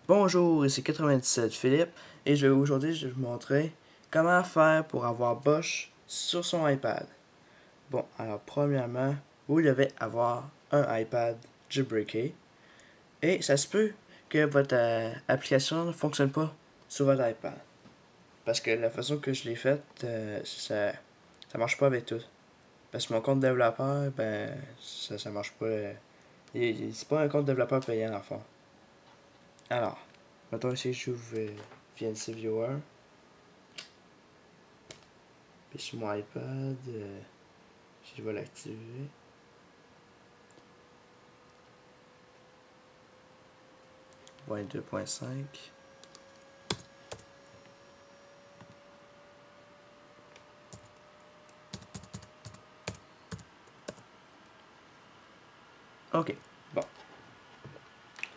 Bonjour, ici 97 Philippe et aujourd'hui je vais vous montrer comment faire pour avoir Bosch sur son iPad. Bon, alors premièrement, vous devez avoir un iPad jailbreaké et ça se peut que votre application ne fonctionne pas sur votre iPad. Parce que la façon que je l'ai faite, ça marche pas avec tout. Parce que mon compte développeur, ça marche pas. C'est pas un compte développeur payant en fond. Alors, mettons ici j'ouvre VNC Viewer. Puis sur mon iPad, je vais l'activer. Point 2.5. Ok, bon.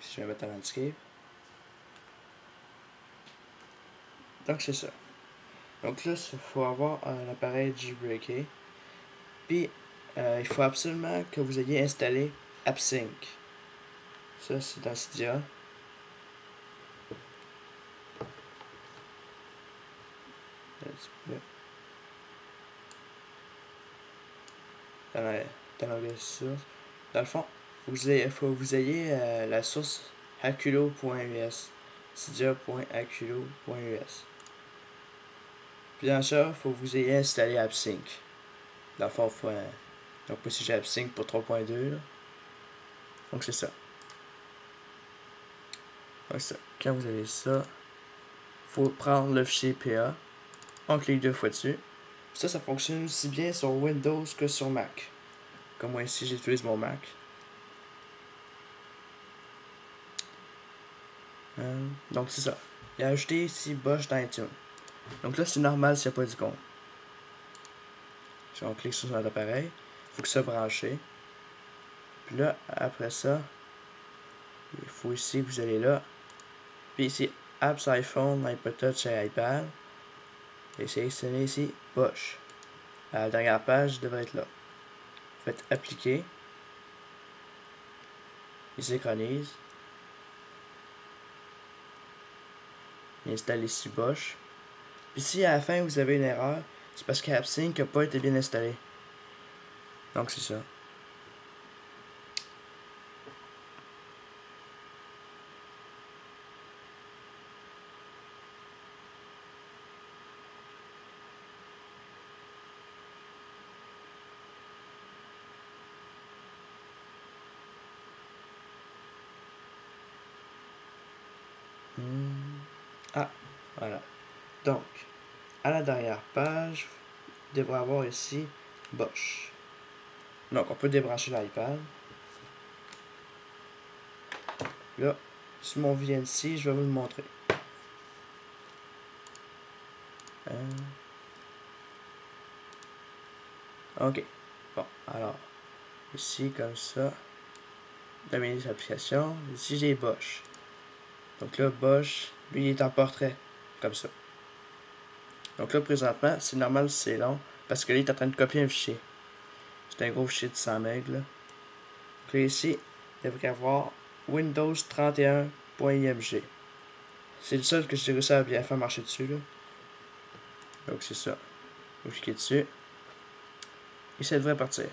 Si je vais mettre un landscape. Donc c'est ça. Donc là, il faut avoir un appareil jailbreaké. Puis, il faut absolument que vous ayez installé AppSync. Ça, c'est dans Cydia. Dans l'onglet source. Dans le fond, faut que vous ayez la source haculo.us. cydia.haculo.us. Puis dans ça, il faut que vous ayez installé AppSync. Dans le fond, donc ici j'ai AppSync pour 3.2. Donc c'est ça. Donc ça. Quand vous avez ça, il faut prendre le fichier PA. On clique deux fois dessus. Ça fonctionne aussi bien sur Windows que sur Mac. Comme moi ici, j'utilise mon Mac. Donc c'est ça. Il a ajouté ici Bosch dans iTunes. Donc là, c'est normal s'il n'y a pas d'icône. Si on clique sur notre appareil, il faut que ça branche. Puis là, après ça, il faut ici que vous allez là. Puis ici, Apps iPhone, iPod Touch et iPad. Et sélectionnez ici Bosch. À la dernière page devrait être là. Faites appliquer. Il synchronise. Installe ici Bosch. Puis si à la fin vous avez une erreur, c'est parce que AppSync n'a pas été bien installé. Donc c'est ça. Ah, voilà. Donc, à la dernière page, vous devrez avoir ici Bosch. Donc, on peut débrancher l'iPad. Là, sur mon VNC, je vais vous le montrer. Ok. Bon, alors, ici, comme ça, dans mes applications, ici j'ai Bosch. Donc là, Bosch, lui, il est en portrait, comme ça. Donc là, présentement, c'est normal si c'est long, parce que là, il est en train de copier un fichier. C'est un gros fichier de 100 MB, là. Donc là, ici, il devrait y avoir Windows 31.img. C'est le seul que j'ai réussi à bien faire marcher dessus, là. Donc c'est ça. Vous cliquez dessus. Et ça devrait partir.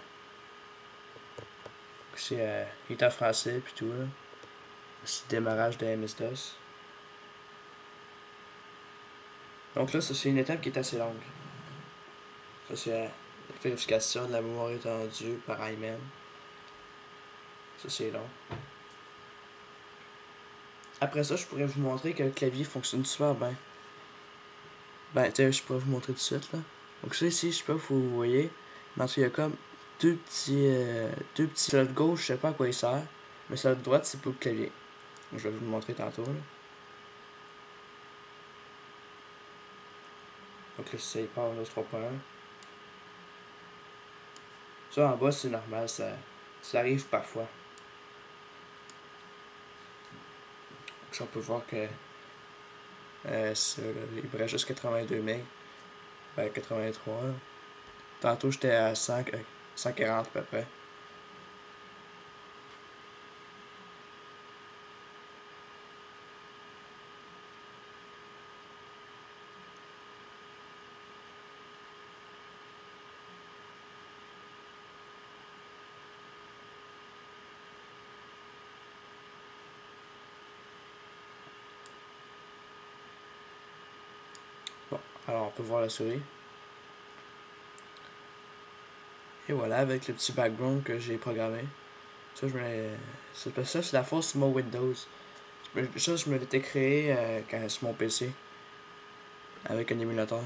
Il est en français, puis tout, là. C'est le démarrage de MS-DOS. Donc là, ça c'est une étape qui est assez longue. Ça c'est la vérification de la mémoire étendue par IMEM. Ça c'est long. Après ça, je pourrais vous montrer que le clavier fonctionne super bien. Tiens, je pourrais vous montrer tout de suite là. Donc ça ici, je sais pas si vous voyez, mais il y a comme deux petits slots de gauche, je sais pas à quoi il sert, mais celui de droite c'est pour le clavier. Donc, je vais vous le montrer tantôt là. Donc là, ça il part Windows 3.1. Ça en bas c'est normal, ça arrive parfois. Donc, on peut voir que ça, là, il brûle juste 82 MB. 83. Là. Tantôt j'étais à 140 à peu près. Alors on peut voir la souris. Et voilà, avec le petit background que j'ai programmé. Ça, c'est la force sur mon Windows. Ça, je me l'étais créé sur mon PC. Avec un émulateur.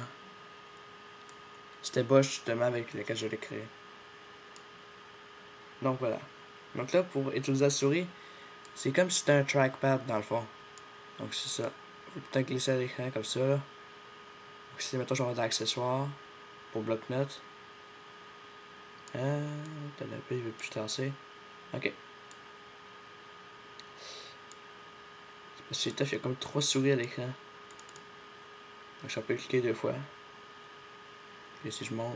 C'était Bosch justement avec lequel je l'ai créé. Donc voilà. Donc là, pour utiliser la souris, c'est comme si c'était un trackpad dans le fond. Donc c'est ça. Faut peut-être glisser à l'écran comme ça. Là. Donc si mettons je vais avoir d'accessoires pour bloc-notes. T'as la paix, il veut plus tasser. Ok. C'est parce que c'est tough, il y a comme 3 souris à l'écran. Donc je peux cliquer 2 fois. Et si je monte.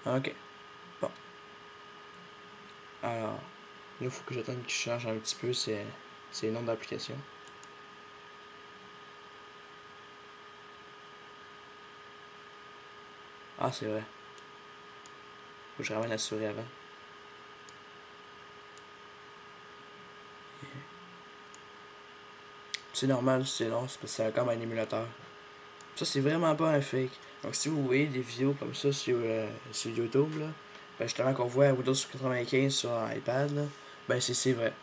Ok. Bon. Alors. Là, il faut que j'attende qu'il change un petit peu c'est les noms d'applications. Ah, c'est vrai. Faut que je ramène la souris avant. C'est normal, c'est long, c'est parce que c'est comme un émulateur. Ça, c'est vraiment pas un fake. Donc, si vous voyez des vidéos comme ça sur YouTube, là, ben, justement qu'on voit Windows 95 sur un iPad, là, ben c'est vrai.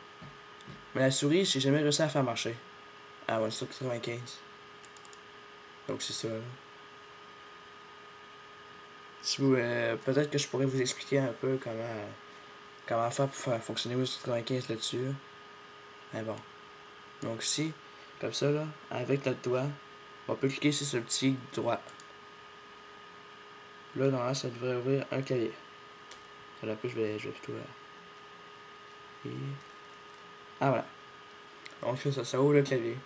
Mais la souris, j'ai jamais réussi à faire marcher à Windows 95. Donc, c'est ça. Là. Si vous, peut-être que je pourrais vous expliquer un peu comment faire pour faire fonctionner Windows 95 là-dessus. Là. Mais bon. Donc, si, comme ça, là, avec notre doigt, on peut cliquer sur ce petit droit. Là, normalement, ça devrait ouvrir un clavier. Là, je vais plutôt. Ah, voilà. Donc, ça ouvre le clavier.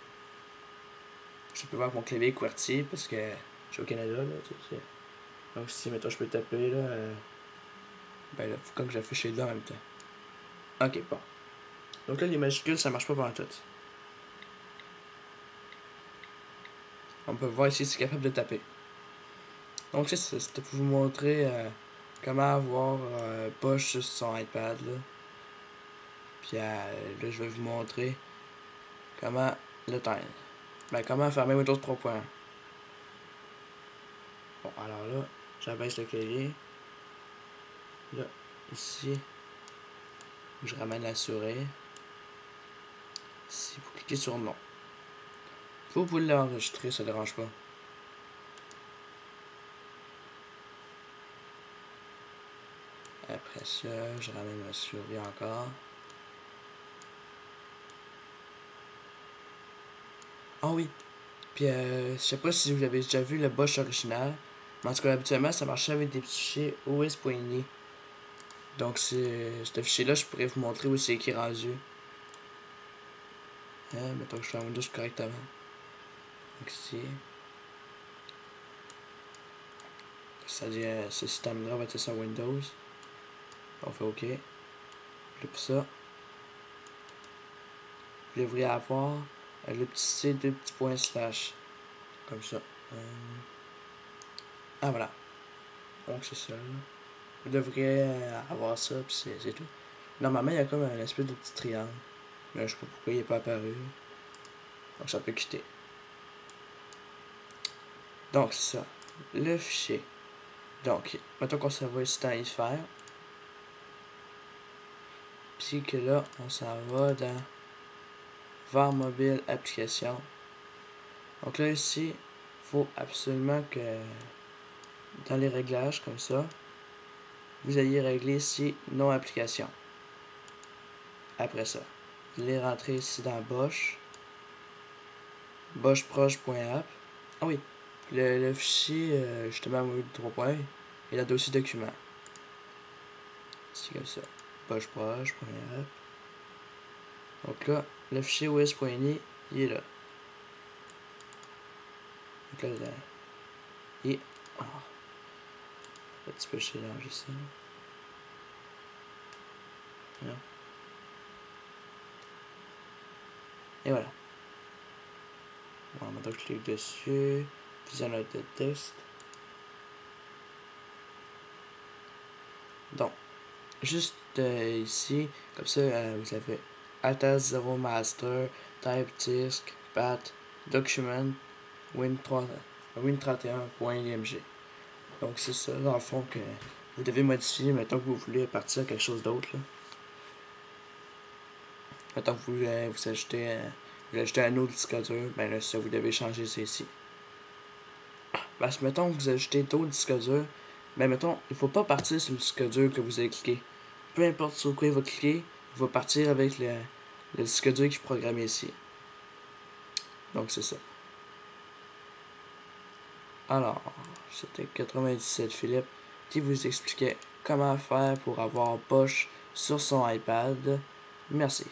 Je peux voir mon clavier QWERTY parce que je suis au Canada. Là, tu sais. Donc, si, mettons, je peux taper, là, ben là, faut comme que j'affiche les deux en même temps. Ok, bon. Donc là, les majuscules, ça marche pas pendant tout. On peut voir ici si c'est capable de taper. Donc, c'était pour vous montrer comment avoir Bosch sur son iPad. Là. Puis là, je vais vous montrer comment l'éteindre. Ben, comment fermer Windows 3.1. Bon, alors là, j'abaisse le clavier. Là, ici, je ramène la souris. Ici, vous cliquez sur non. Vous pouvez l'enregistrer, ça ne dérange pas. Après ça, je ramène ma souris encore. Ah oui. Puis, je sais pas si vous avez déjà vu le Bosch original. Mais en tout cas, habituellement, ça marchait avec des petits fichiers os.ini. Donc, ce fichier-là, je pourrais vous montrer où c'est écrit rendu. Mettons que je fais un Windows correctement. Donc, ici. C'est-à-dire, ce système-là va être sur Windows. On fait OK. Puis pour ça, vous devriez avoir le petit C, deux petits points slash. Comme ça. Ah, voilà. Donc, c'est ça. Là. Vous devriez avoir ça, puis c'est tout. Normalement, il y a comme un espèce de petit triangle. Mais je sais pas pourquoi il n'est pas apparu. Donc, ça peut quitter. Donc, c'est ça. Le fichier. Donc, mettons qu'on s'en va ici dans y faire. Puis que là, on s'en va dans Var mobile application. Donc là, ici, il faut absolument que dans les réglages, comme ça, vous alliez régler ici non application. Après ça, vous allez rentrer ici dans Bosch. Boschproche.app. Ah oui, le fichier, justement, mobile 3. Et le dossier document. C'est comme ça. Boschproche.app. Donc là, le fichier os.ini, il est là. Donc là, il est... Oh. Un petit peu changer ça. Non. Et voilà. Bon, maintenant je clique dessus. Visionneur de texte. Donc, juste ici, comme ça, vous avez Alt 0 Master, Type Disk, Path, Document, Win31.img. Donc c'est ça, dans le fond, que vous devez modifier, mettons que vous voulez partir quelque chose d'autre. Mettons que vous ajoutez un autre disque dur, ben là, ça, vous devez changer ceci. Parce que mettons que vous ajoutez d'autres disques durs, ben mettons, il ne faut pas partir sur le disque dur que vous avez cliqué. Peu importe sur quoi il va cliquer, il va partir avec le disque dur qui est programmé ici. Donc c'est ça. Alors, c'était 97 Philippe qui vous expliquait comment faire pour avoir Bosch sur son iPad. Merci.